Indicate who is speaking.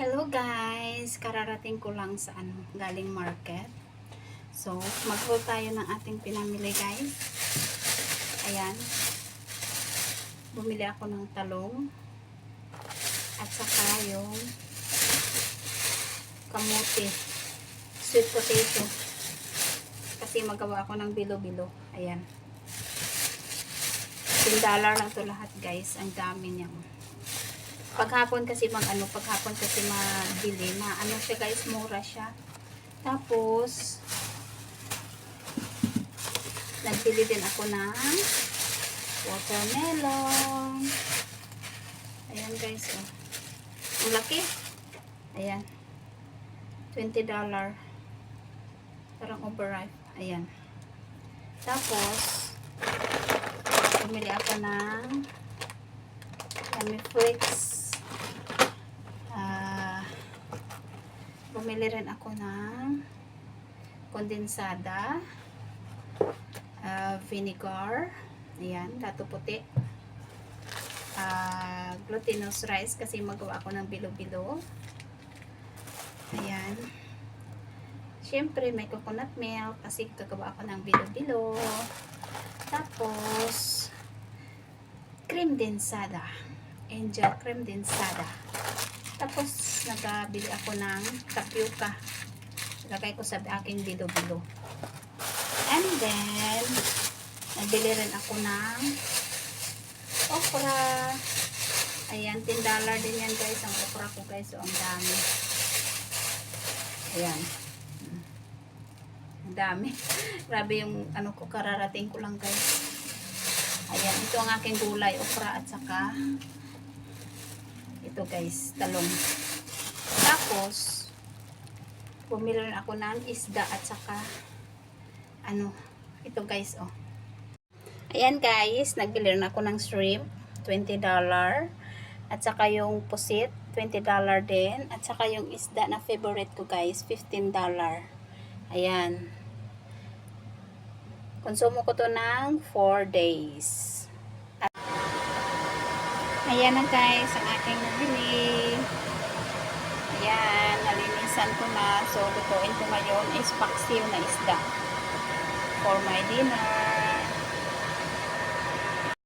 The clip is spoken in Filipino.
Speaker 1: Hello guys! Kararating ko lang sa galing market. So, mag-haul tayo ng ating pinamili guys. Ayan. Bumili ako ng talong. At saka yung kamote. Sweet potato. Kasi magawa ako ng bilo-bilo. Ayan. $10 lang to lahat guys. Ang dami niya. Paghapon kasi paghapon kasi mabili, ano siya guys, mura siya. Tapos nagbili din ako ng watermelon. Ayan guys, oh. Ang laki. Ayan. $20. Parang overripe. Ayan. Tapos bumili ako ng Yummy Flakes. Bumili rin ako ng kondensada, vinegar, ayan, dato puti, glutinous rice kasi magawa ako ng bilo-bilo, ayan, syempre may coconut milk kasi gagawa ako ng bilo-bilo, tapos cream densada, angel cream densada. Tapos, nagabili ako ng tapioca. Lagay ko sa aking bilo-bilo. And then, nabili rin ako ng okra. Ayan, $10 din yan guys. Ang okra ko guys. So, ang dami. Ayan. Ang dami. Grabe yung ko, kararating ko lang guys. Ayan, ito ang aking gulay. Okra at saka ito guys, talong. Tapos bumili rin ako ng isda at saka ito guys, oh. Ayan guys, nagbili rin ako ng shrimp, $20. At saka yung pusit, $20 din. At saka yung isda na favorite ko guys, $15. Ayan. Konsumo ko to ng 4 days. Ayan na guys, ang aking nabili. Ayan, nalinisan ko na. So, lutuin ko ngayon is paksiw na isda for my dinner.